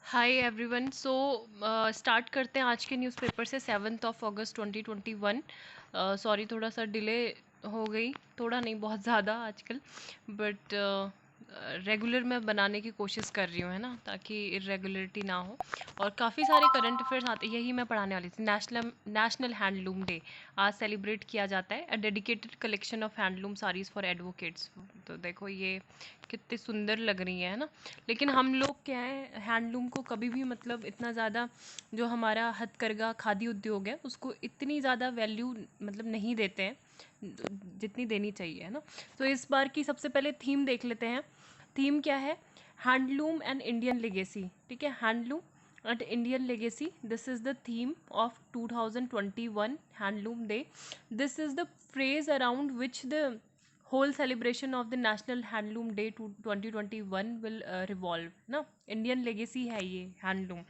Hi everyone. Start करते हैं आज के न्यूज़पेपर से 7 अगस्त 2021। सॉरी, थोड़ा सा डिले हो गई, थोड़ा नहीं बहुत ज़्यादा आजकल, बट रेगुलर मैं बनाने की कोशिश कर रही हूँ, है ना, ताकि इरेगुलरिटी ना हो। और काफ़ी सारे करंट अफेयर्स आते, यही मैं पढ़ाने वाली थी। नेशनल हैंडलूम डे आज सेलिब्रेट किया जाता है। A dedicated collection of handloom saris for advocates. तो देखो ये कितनी सुंदर लग रही है ना। लेकिन हम लोग क्या है, हैंडलूम को कभी भी मतलब इतना ज़्यादा, जो हमारा हथकरघा खादी उद्योग है उसको इतनी ज़्यादा वैल्यू मतलब नहीं देते हैं जितनी देनी चाहिए, है ना। तो इस बार की सबसे पहले थीम देख लेते हैं। थीम क्या है? Handloom and Indian legacy. ठीक है, handloom and Indian legacy, this is the theme of 2021 handloom day. This is the phrase around which the whole celebration of the National Handloom Day 2021 will revolve ना। Indian legacy है ये handloom.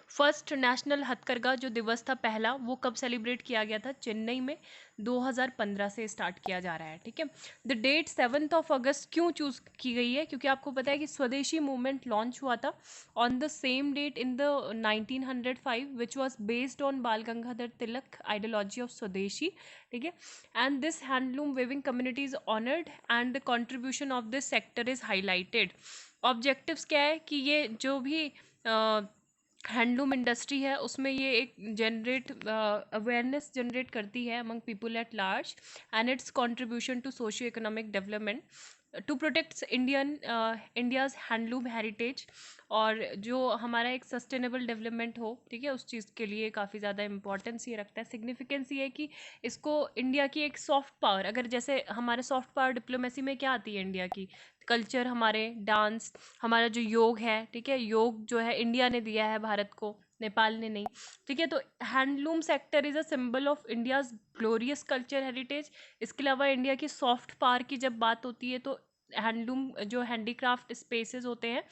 First national हथकरघा जो दिवस था पहला, वो कब सेलिब्रेट किया गया था? चेन्नई में 2015 से स्टार्ट किया जा रहा है। ठीक है, द डेट 7 अगस्त क्यों चूज की गई है? क्योंकि आपको पता है कि स्वदेशी मूवमेंट लॉन्च हुआ था on the same date in the 1905 which was based on Bal Gangadhar Tilak ideology of swadeshi. ठीक है, and this handloom weaving community is honoured and the contribution of this sector is highlighted. Objectives क्या है कि ये जो भी हैंडलूम इंडस्ट्री है उसमें ये एक जनरेट अवेयरनेस जनरेट करती है among people at large and its contribution to socio economic development to protect India's handloom heritage. और जो हमारा एक सस्टेनेबल डेवलपमेंट हो, ठीक है, उस चीज़ के लिए काफ़ी ज़्यादा इंपॉर्टेंस ये रखता है। सिग्निफिकेंस ये है कि इसको इंडिया की एक सॉफ्ट पावर, अगर जैसे हमारे सॉफ्ट पावर डिप्लोमेसी में क्या आती है इंडिया की? कल्चर, हमारे डांस, हमारा जो योग है, ठीक है, योग जो है इंडिया ने दिया है भारत को, नेपाल ने नहीं। ठीक है, तो handloom sector is a symbol of India's glorious culture heritage. इसके अलावा इंडिया की सॉफ्ट पावर की जब बात होती है तो हैंडलूम जो हैंडीक्राफ्ट स्पेसेस होते हैं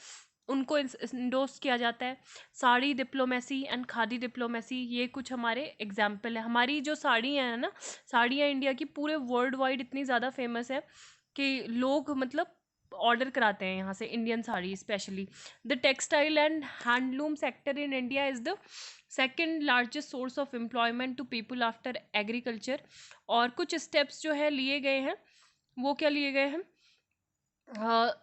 उनको इंडोर्स किया जाता है। Sari diplomacy and khadi diplomacy, ये कुछ हमारे एग्जाम्पल है। हमारी जो साड़ियाँ हैं ना, साड़ियाँ इंडिया की पूरे वर्ल्ड वाइड इतनी ज़्यादा फेमस है कि लोग मतलब ऑर्डर कराते हैं यहाँ से Indian sari specially. The textile and handloom sector in India is the second largest source of employment to people after agriculture. और कुछ स्टेप्स जो है लिए गए हैं, वो क्या लिए गए हैं?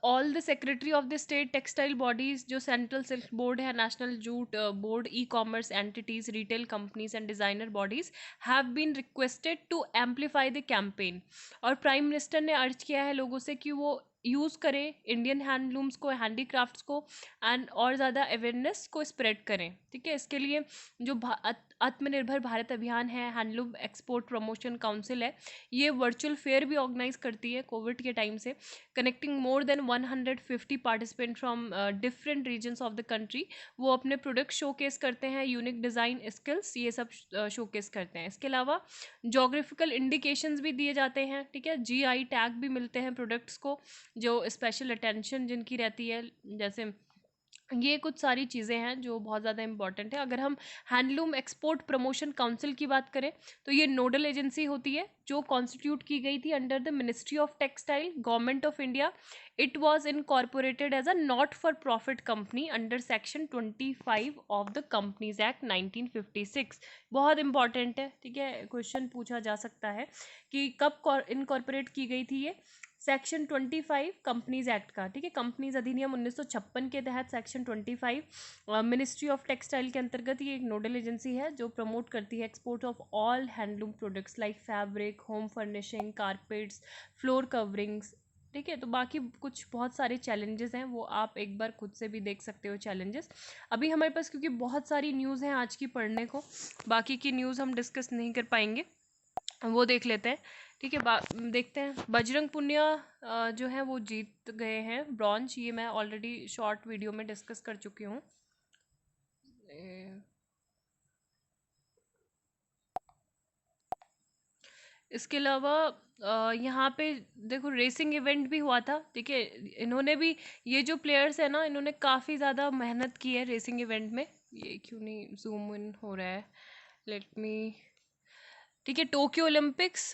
All the secretary of the state textile bodies, जो सेंट्रल सिल्क बोर्ड है, national jute board, e commerce entities, retail companies and designer bodies have been requested to amplify the campaign. और प्राइम मिनिस्टर ने urge किया है लोगों से कि वो यूज़ करें इंडियन हैंडलूम्स को, हैंडीक्राफ्ट्स को, एंड और ज़्यादा अवेयरनेस को स्प्रेड करें। ठीक है, इसके लिए जो आत्मनिर्भर भारत अभियान है, हैंडलूम एक्सपोर्ट प्रमोशन काउंसिल है, ये वर्चुअल फेयर भी ऑर्गेनाइज करती है कोविड के टाइम से, connecting more than 150 participant from different regions of the country. वो अपने प्रोडक्ट शोकेस करते हैं, यूनिक डिज़ाइन स्किल्स ये सब शोकेस करते हैं। इसके अलावा जोग्राफिकल इंडिकेशंस भी दिए जाते हैं। ठीक है, जीआई टैग भी मिलते हैं प्रोडक्ट्स को, जो स्पेशल अटेंशन जिनकी रहती है। जैसे ये कुछ सारी चीज़ें हैं जो बहुत ज़्यादा इंपॉर्टेंट है। अगर हम हैंडलूम एक्सपोर्ट प्रमोशन काउंसिल की बात करें तो ये नोडल एजेंसी होती है जो कॉन्स्टिट्यूट की गई थी under the ministry of textile, government of India. It was incorporated as a not for profit company under section 25 of the companies act 1956। बहुत इंपॉर्टेंट है। ठीक है, क्वेश्चन पूछा जा सकता है कि कब इनकॉर्पोरेट की गई थी ये? सेक्शन 25 कंपनीज एक्ट का। ठीक है, कंपनीज अधिनियम 1956 के तहत सेक्शन 25 मिनिस्ट्री ऑफ टेक्सटाइल के अंतर्गत ये एक नोडल एजेंसी है जो प्रमोट करती है export of all handloom products like fabric, home furnishing, carpets, floor coverings. ठीक है, तो बाकी कुछ बहुत सारे चैलेंजेस हैं, वो आप एक बार खुद से भी देख सकते हो चैलेंजेस। अभी हमारे पास क्योंकि बहुत सारी न्यूज़ हैं आज की पढ़ने को, बाकी की न्यूज़ हम डिस्कस नहीं कर पाएंगे, वो देख लेते हैं। ठीक है, देखते हैं। बजरंग पुनिया जो है वो जीत गए हैं ब्रॉन्ज, ये मैं ऑलरेडी शॉर्ट वीडियो में डिस्कस कर चुकी हूँ। इसके अलावा यहाँ पे देखो रेसिंग इवेंट भी हुआ था। ठीक है, इन्होंने भी, ये जो प्लेयर्स है ना, इन्होंने काफ़ी ज़्यादा मेहनत की है रेसिंग इवेंट में। ये क्यों नहीं जूम इन हो रहा है? Let me. ठीक है, Tokyo Olympics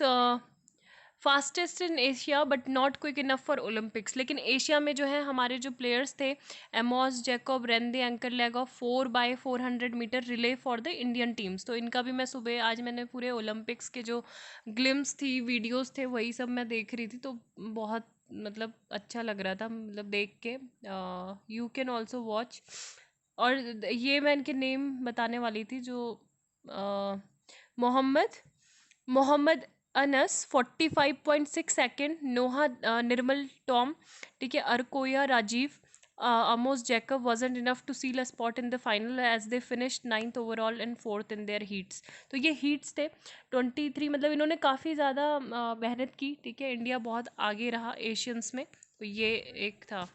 fastest in Asia but not quick enough for Olympics. लेकिन एशिया में जो है हमारे जो प्लेयर्स थे, Amos Jacob ran the anchor leg of 4x400 metre relay for the Indian teams. तो इनका भी मैं सुबह आज मैंने पूरे ओलंपिक्स के जो ग्लिम्स थी, वीडियोस थे, वही सब मैं देख रही थी। तो बहुत मतलब अच्छा लग रहा था मतलब देख के। You can also watch. और ये मैं इनके नेम बताने वाली थी जो मोहम्मद मोहम्मद अनस 45.6 सेकेंड, नोहा निर्मल टॉम, ठीक है, Arokia Rajiv, Amos Jacob wasn't enough to seal a spot in the final as they finished 9th overall and 4th in their heats। तो ये heats थे 23, मतलब इन्होंने काफ़ी ज़्यादा मेहनत की, ठीक है। इंडिया बहुत आगे रहा एशियंस में, तो ये एक था।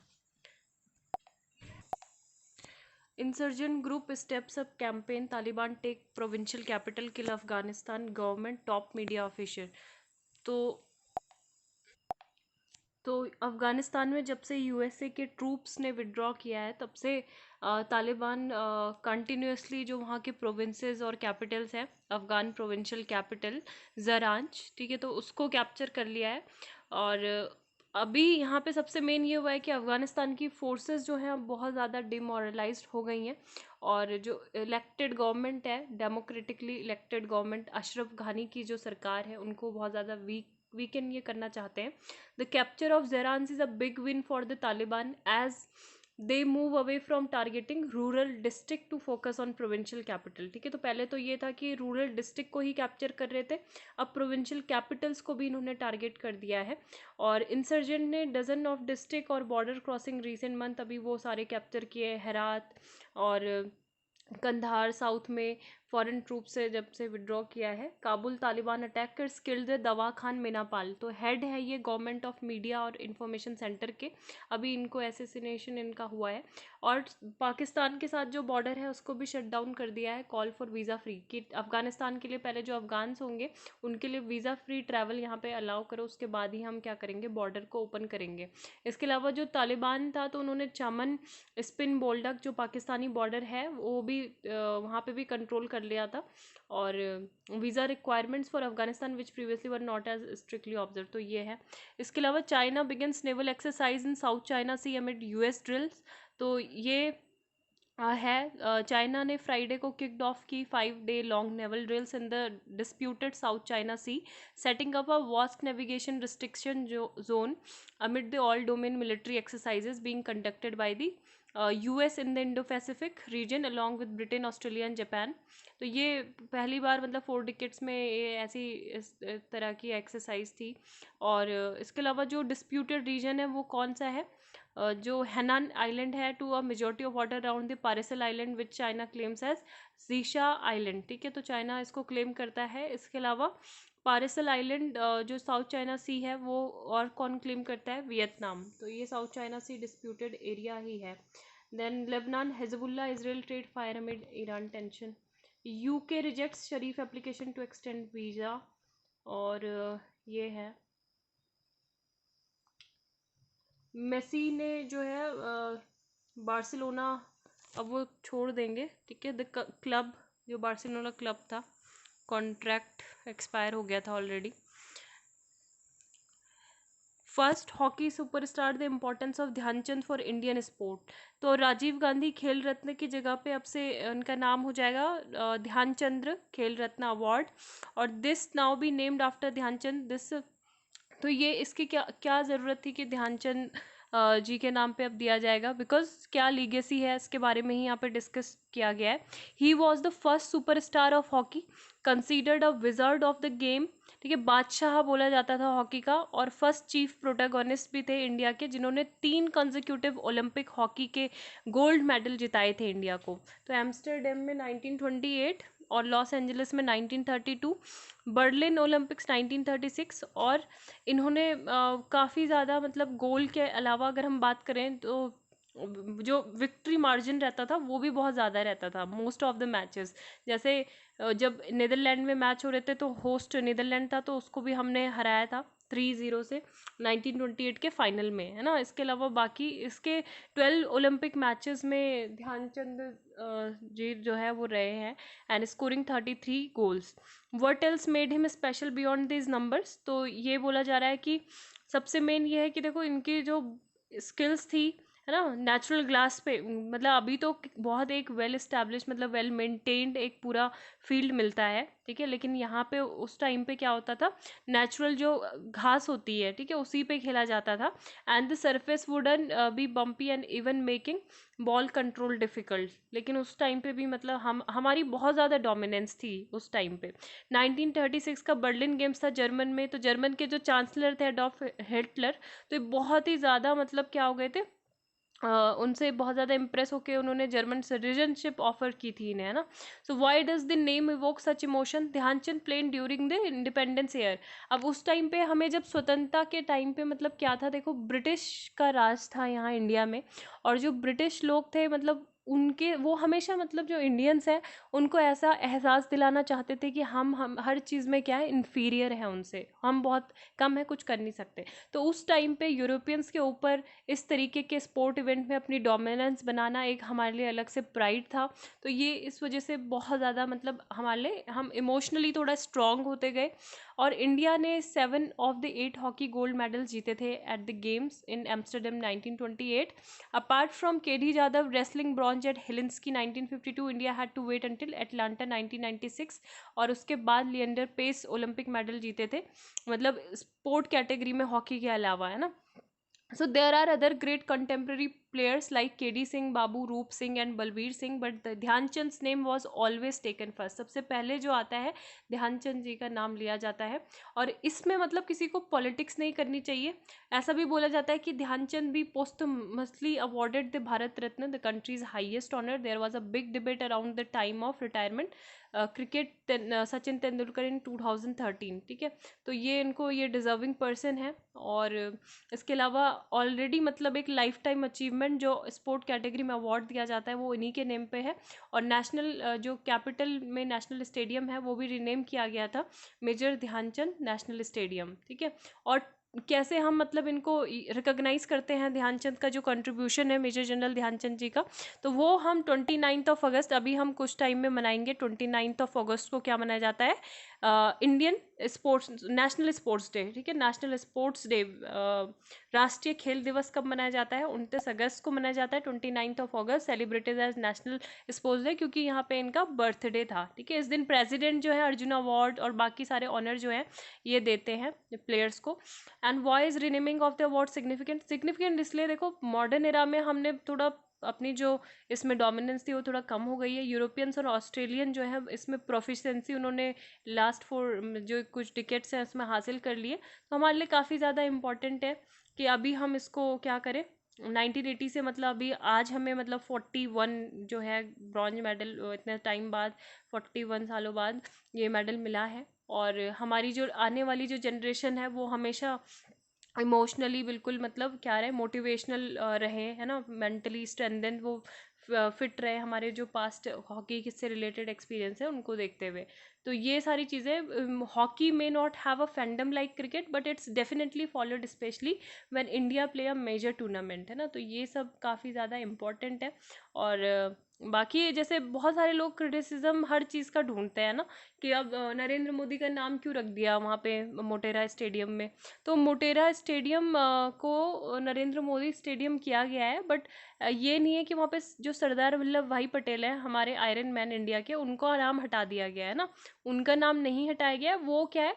Insurgent group steps up campaign, Taliban take provincial capital, kill Afghanistan government, top media official. तो तो अफ़गानिस्तान में जब से यूएसए के ट्रूप्स ने विड्रॉ किया है, तब से तालिबान कंटिन्यूसली जो वहाँ के प्रोविंसेस और कैपिटल्स हैं, अफ़गान प्रोविंशियल कैपिटल ज़रांज, ठीक है, तो उसको कैप्चर कर लिया है। और अभी यहाँ पे सबसे मेन ये हुआ है कि अफ़गानिस्तान की फोर्सेस जो हैं अब बहुत ज़्यादा डिमोरलाइज्ड हो गई हैं। और जो इलेक्टेड गवर्नमेंट है, डेमोक्रेटिकली इलेक्टेड गवर्नमेंट, अशरफ घानी की जो सरकार है, उनको बहुत ज़्यादा वीकन ये करना चाहते हैं। The capture of Zerans is a big win for the Taliban as they move away from targeting rural district to focus on provincial capital। ठीक है, तो पहले तो ये था कि रूरल डिस्ट्रिक्ट को ही कैप्चर कर रहे थे, अब प्रोविंशियल कैपिटल्स को भी इन्होंने टारगेट कर दिया है। और इंसर्जेंट ने डजन ऑफ डिस्ट्रिक्ट और बॉर्डर क्रॉसिंग रिसेंट मंथ अभी वो सारे कैप्चर किए, हेरात और कंधार साउथ में फॉरेन ट्रूप से जब से विड्रॉ किया है। Kabul Taliban attackers killed the दवा खान मीनापाल। तो हेड है ये गवर्नमेंट ऑफ मीडिया और इंफॉर्मेशन सेंटर के, अभी इनको एसेसिनेशन इनका हुआ है। और पाकिस्तान के साथ जो बॉर्डर है उसको भी शट डाउन कर दिया है, कॉल फॉर वीज़ा फ्री, कि अफगानिस्तान के लिए पहले जो अफगान्स होंगे उनके लिए वीज़ा फ्री ट्रैवल यहाँ पे अलाउ करो, उसके बाद ही हम क्या करेंगे, बॉर्डर को ओपन करेंगे। इसके अलावा जो तालिबान था, तो उन्होंने चमन स्पिन बोल्डक जो पाकिस्तानी बॉर्डर है वो भी वहाँ पे भी कंट्रोल कर लिया था। और visa requirements for Afghanistan which previously were not as strictly observe, तो ये है। इसके अलावा China begins naval exercise in South China Sea amid US drills. तो ये है चाइना ने फ्राइडे को किक्ड ऑफ की 5 day long naval drills in the disputed South China Sea, setting up a vast navigation restriction zone amid the all domain military exercises being conducted by the US in the Indo-Pacific region along with Britain, Australia and Japan। तो ये पहली बार मतलब 4 decades में ये ऐसी इस तरह की एक्सरसाइज थी। और इसके अलावा जो डिस्प्यूटेड रीजन है वो कौन सा है, जो हैनान आइलैंड है, to a majority of water around the Paracel island which China claims as Xisha island. ठीक है, तो चाइना इसको क्लेम करता है। इसके अलावा पारेसल आइलैंड जो साउथ चाइना सी है वो और कौन क्लेम करता है, वियतनाम। तो ये South China Sea disputed area ही है। Then Lebanon Hezbollah Israel trade fire amid Iran tension. UK rejects Sharif application to extend visa. और ये है मेसी ने जो है बार्सिलोना अब वो छोड़ देंगे। ठीक है, द क्लब जो बार्सिलोना क्लब था, कॉन्ट्रैक्ट एक्सपायर हो गया था already. First hockey superstar the importance of Dhyanchand for Indian sport. तो राजीव गांधी खेल रत्न की जगह पे अब से उनका नाम हो जाएगा ध्यानचंद्र खेल रत्न अवार्ड, और this now be named after Dhyanchand this. तो ये इसकी क्या क्या ज़रूरत थी कि ध्यानचंद जी के नाम पे अब दिया जाएगा, बिकॉज क्या लीगेसी है इसके बारे में ही यहाँ पे डिस्कस किया गया है। He was the first superstar of hockey, considered a wizard of the game. ठीक है, बादशाह बोला जाता था हॉकी का, और फर्स्ट चीफ प्रोटैगोनिस्ट भी थे इंडिया के, जिन्होंने 3 कंसेक्यूटिव ओलंपिक हॉकी के गोल्ड मेडल जिताए थे इंडिया को। तो एम्स्टरडेम में 1928 और लॉस एंजलिस में 1932, बर्लिन ओलंपिक्स 1936। और इन्होंने काफ़ी ज़्यादा मतलब गोल के अलावा अगर हम बात करें तो जो विक्ट्री मार्जिन रहता था वो भी बहुत ज़्यादा रहता था मोस्ट ऑफ द मैचेस। जैसे जब नीदरलैंड में मैच हो रहे थे तो होस्ट नीदरलैंड था, तो उसको भी हमने हराया था 3-0 से 1928 के फाइनल में, है ना। इसके अलावा बाकी इसके 12 ओलंपिक मैचेस में ध्यानचंद जी जो है वो रहे हैं, and scoring 33 goals. What else made him special beyond this numbers, तो ये बोला जा रहा है कि सबसे मेन ये है कि देखो इनकी जो स्किल्स थी, है ना, नेचुरल ग्लास पे, मतलब अभी तो बहुत एक वेल इस्टेब्लिश, मतलब वेल मेंटेन्ड एक पूरा फील्ड मिलता है, ठीक है, लेकिन यहाँ पे उस टाइम पे क्या होता था, नेचुरल जो घास होती है, ठीक है, उसी पे खेला जाता था। And the surface wouldn't be bumpy and even making ball control difficult, लेकिन उस टाइम पे भी मतलब हमारी बहुत ज़्यादा डोमिनेंस थी उस टाइम पे। 1936 का बर्लिन गेम्स था जर्मन में, तो जर्मन के जो चांसलर थे एडॉल्फ हिटलर, तो ये बहुत ही ज़्यादा मतलब क्या हो गए थे, उनसे बहुत ज़्यादा इम्प्रेस होके उन्होंने जर्मन सिटीजनशिप ऑफर की थी इन्हें, है ना। So why does the name evoke such emotion, Dhyanchand plain during the independence year. अब उस टाइम पे हमें जब स्वतंत्रता के टाइम पे मतलब क्या था, देखो ब्रिटिश का राज था यहाँ इंडिया में, और जो ब्रिटिश लोग थे मतलब उनके वो हमेशा मतलब जो इंडियंस हैं उनको ऐसा एहसास दिलाना चाहते थे कि हम हर चीज़ में क्या है, इन्फीरियर है उनसे, हम बहुत कम है, कुछ कर नहीं सकते। तो उस टाइम पे यूरोपियंस के ऊपर इस तरीके के स्पोर्ट इवेंट में अपनी डोमिनेंस बनाना एक हमारे लिए अलग से प्राइड था। तो ये इस वजह से बहुत ज़्यादा मतलब हमारे लिए हम इमोशनली थोड़ा स्ट्रांग होते गए। और इंडिया ने 7 of the 8 hockey gold medal जीते थे at the games in Amsterdam 1928। Apart from KD Jadhav wrestling bronze at Helsinki 1952, India had to wait until Atlanta 1996, और उसके बाद लिएंडर पेस ओलंपिक मेडल जीते थे, मतलब स्पोर्ट कैटेगरी में हॉकी के अलावा, है ना। So there are other great contemporary players like KD Singh, Babu Roop Singh and Balbir Singh, but the Dhyanchand name was always taken first। सबसे पहले जो आता है ध्यानचंद जी का नाम लिया जाता है, और इसमें मतलब किसी को पॉलिटिक्स नहीं करनी चाहिए। ऐसा भी बोला जाता है कि ध्यानचंद भी posthumously awarded the Bharat Ratna, the country's highest honour. There was a big debate around the time of retirement cricket Sachin Tendulkar in 2013, ठीक है। तो ये इनको ये डिजर्विंग पर्सन है, और इसके अलावा ऑलरेडी मतलब एक लाइफ टाइम अचीवमेंट जो स्पोर्ट कैटेगरी में अवार्ड दिया जाता है वो इन्हीं के नेम पे है। और नेशनल जो कैपिटल में नेशनल स्टेडियम है वो भी रीनेम किया गया था मेजर ध्यानचंद नेशनल स्टेडियम, ठीक है। और कैसे हम मतलब इनको रिकॉग्नाइज करते हैं, ध्यानचंद का जो कंट्रीब्यूशन है मेजर जनरल ध्यानचंद जी का, तो वो हम 29 अगस्त, अभी हम कुछ टाइम में मनाएंगे। 29 अगस्त को क्या मनाया जाता है, Indian sports national sports day, ठीक है, नेशनल स्पोर्ट्स डे। राष्ट्रीय खेल दिवस कब मनाया जाता है, 29 अगस्त को मनाया जाता है। 29 अगस्त celebrated as national sports day, क्योंकि यहाँ पे इनका बर्थडे था, ठीक है। इस दिन प्रेसिडेंट जो है अर्जुन अवार्ड और बाकी सारे ऑनर जो है ये देते हैं प्लेयर्स को। And why is renaming of the award significant, significant इसलिए देखो मॉडर्न एरा में हमने थोड़ा अपनी जो इसमें डोमिनेंस थी वो थोड़ा कम हो गई है। यूरोपियंस और ऑस्ट्रेलियन जो है इसमें प्रोफिशेंसी उन्होंने लास्ट 4 जो कुछ टिकट्स हैं उसमें हासिल कर लिए, तो हमारे लिए काफ़ी ज़्यादा इम्पॉर्टेंट है कि अभी हम इसको क्या करें। 1980 से मतलब अभी आज हमें मतलब 41 जो है ब्रॉन्ज मेडल इतने टाइम बाद, 41 सालों बाद ये मेडल मिला है। और हमारी जो आने वाली जो जनरेशन है वो हमेशा इमोशनली बिल्कुल मतलब क्या रहे, मोटिवेशनल रहे, है ना, मेंटली स्ट्रेंथन, वो फिट रहे, हमारे जो पास्ट हॉकी से रिलेटेड एक्सपीरियंस है उनको देखते हुए। तो ये सारी चीज़ें, hockey may not have a fandom like cricket but it's definitely followed specially when India play a major tournament, है ना। तो ये सब काफ़ी ज़्यादा इम्पोर्टेंट है। और बाकी जैसे बहुत सारे लोग क्रिटिसिज्म हर चीज़ का ढूंढते हैं ना, कि अब नरेंद्र मोदी का नाम क्यों रख दिया वहाँ पे मोटेरा स्टेडियम में। तो मोटेरा स्टेडियम को नरेंद्र मोदी स्टेडियम किया गया है, बट ये नहीं है कि वहाँ पे जो सरदार वल्लभ भाई पटेल हैं हमारे आयरन मैन इंडिया के, उनका नाम हटा दिया गया है ना, उनका नाम नहीं हटाया गया है। वो क्या है,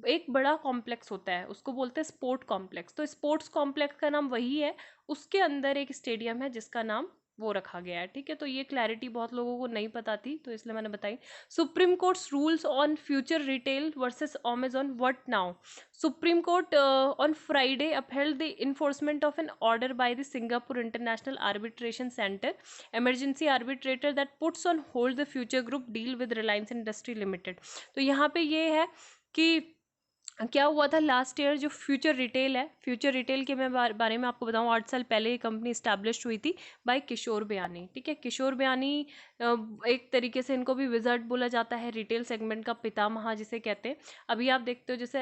एक बड़ा कॉम्प्लेक्स होता है उसको बोलते हैं स्पोर्ट कॉम्प्लेक्स, तो स्पोर्ट्स कॉम्प्लेक्स का नाम वही है, उसके अंदर एक स्टेडियम है जिसका नाम वो रखा गया है, ठीक है। तो ये क्लैरिटी बहुत लोगों को नहीं पता थी तो इसलिए मैंने बताई। Supreme courts rules on future retail versus Amazon, what now. Supreme court on Friday upheld the enforcement of an order by the Singapore International Arbitration Center, emergency arbitrator, that puts on hold the future group deal with Reliance Industry Limited। तो यहाँ पे ये है कि क्या हुआ था last year, जो फ्यूचर रिटेल है, फ्यूचर रिटेल के मैं बारे में आपको बताऊं, 8 साल पहले ये कंपनी इस्टेब्लिश हुई थी बाय किशोर बियानी। ठीक है, किशोर बियानी एक तरीके से इनको भी विजर्ड बोला जाता है, रिटेल सेगमेंट का पितामह जिसे कहते हैं। अभी आप देखते हो जैसे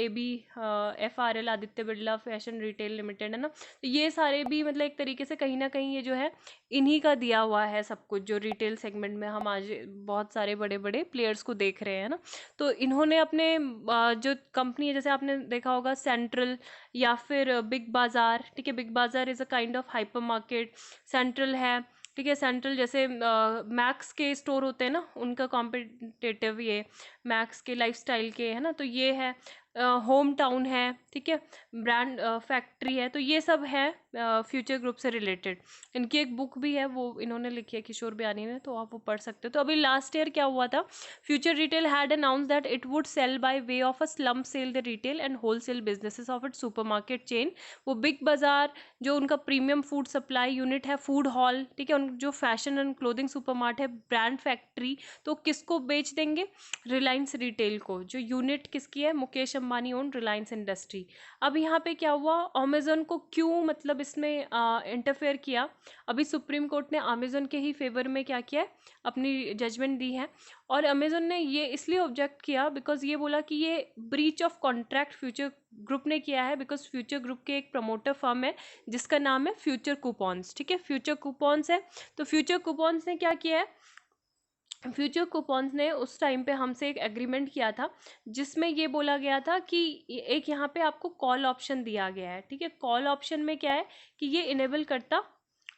ABFRL, Aditya Birla fashion retail limited है ना, तो ये सारे भी मतलब एक तरीके से कहीं ना कहीं ये जो है इन्हीं का दिया हुआ है सब कुछ, जो रिटेल सेगमेंट में हम आज बहुत सारे बड़े बड़े प्लेयर्स को देख रहे हैं ना। तो इन्होंने अपने जो कंपनी है, जैसे आपने देखा होगा सेंट्रल या फिर बिग बाज़ार। ठीक है, बिग बाज़ार is a kind of hyper market. Central है, ठीक है, सेंट्रल जैसे मैक्स के स्टोर होते हैं ना, उनका कॉम्पिटिटिव ये मैक्स के लाइफस्टाइल के है ना, तो ये है। होम टाउन है, ठीक है, ब्रांड फैक्ट्री है, तो ये सब है फ्यूचर ग्रुप से रिलेटेड। इनकी एक बुक भी है, वो इन्होंने लिखी है किशोर बियानी ने, तो आप वो पढ़ सकते हो। तो अभी लास्ट ईयर क्या हुआ था, future retail had announce that it would sell by way of a slump sale the retail and wholesale businesses of it supermarket chain. वो बिग बाजार जो उनका प्रीमियम फूड सप्लाई यूनिट है, फूड हॉल, ठीक है, उन जो फैशन एंड क्लोथिंग सुपरमार्ट है, brand factory, तो किसको बेच देंगे, रिलायंस रिटेल को। जो यूनिट किसकी है, मुकेश अंबानी ओन रिलायंस इंडस्ट्री। अब यहाँ पे क्या हुआ, अमेजोन को क्यों मतलब इसमें इंटरफेयर किया, अभी सुप्रीम कोर्ट ने अमेजोन के ही फेवर में क्या किया है, अपनी जजमेंट दी है। और अमेजोन ने ये इसलिए ऑब्जेक्ट किया बिकॉज ये बोला कि ये breach of contract future group ने किया है, बिकॉज फ्यूचर ग्रुप के एक प्रमोटर फर्म है जिसका नाम है फ्यूचर कूपन्स। ठीक है, फ्यूचर कूपन्स है, तो फ्यूचर कूपन्स ने क्या किया है, फ्यूचर कूपन्स ने उस टाइम पे हमसे एक एग्रीमेंट किया था जिसमें ये बोला गया था कि एक यहाँ पे आपको कॉल ऑप्शन दिया गया है। ठीक है, कॉल ऑप्शन में क्या है कि ये इनेबल करता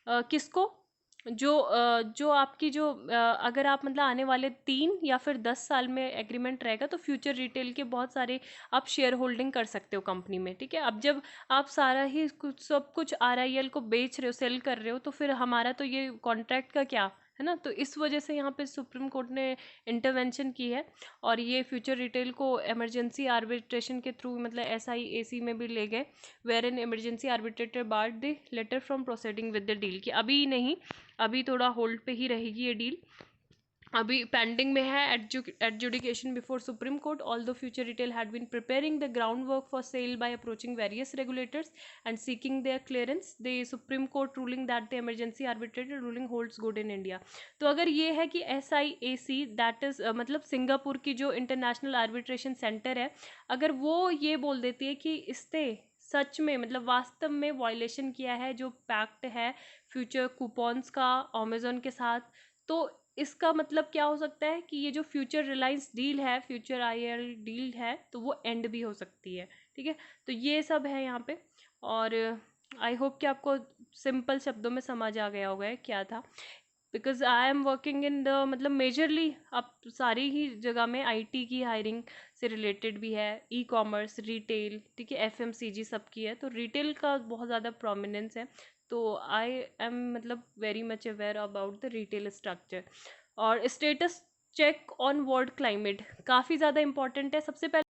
किसको, जो आपकी जो अगर आप मतलब आने वाले 3 या फिर 10 साल में एग्रीमेंट रहेगा तो फ्यूचर रिटेल के बहुत सारे आप शेयर होल्डिंग कर सकते हो कंपनी में। ठीक है, अब जब आप सारा ही कुछ सब कुछ RIL को बेच रहे हो, सेल कर रहे हो, तो फिर हमारा तो ये कॉन्ट्रैक्ट का क्या है ना। तो इस वजह से यहाँ पे सुप्रीम कोर्ट ने इंटरवेंशन की है और ये फ्यूचर रिटेल को इमरजेंसी आर्बिट्रेशन के थ्रू मतलब SIAC में भी ले गए, where an emergency arbitrator barred the latter from proceeding with the deal, कि अभी नहीं, अभी थोड़ा होल्ड पे ही रहेगी ये डील, अभी पेंडिंग में है adjudication before supreme court. Although future retail had been preparing the ground work for sale by approaching various regulators and seeking their clearance, the supreme court ruling that the emergency arbitrator ruling holds good in India. तो अगर ये है कि SIAC that is मतलब Singapore की जो international arbitration centre है, अगर वो ये बोल देती है कि इसने सच में मतलब वास्तव में वायलेशन किया है जो पैक्ट है फ्यूचर कूपन्स का अमेजोन के साथ, तो इसका मतलब क्या हो सकता है कि ये जो फ्यूचर रिलायंस डील है, फ्यूचर IL डील है, तो वो एंड भी हो सकती है। ठीक है, तो ये सब है यहाँ पे। और आई होप कि आपको सिंपल शब्दों में समझ आ गया होगा क्या था, because I am working in the मतलब मेजरली अब सारी ही जगह में IT की हायरिंग से रिलेटेड भी है, E-कॉमर्स, रिटेल, ठीक है, FMCG सबकी है, तो रिटेल का बहुत ज़्यादा प्रोमिनेंस है। तो आई एम मतलब very much aware about the retail structure. और status check on world climate काफ़ी ज़्यादा इंपॉर्टेंट है। सबसे पहले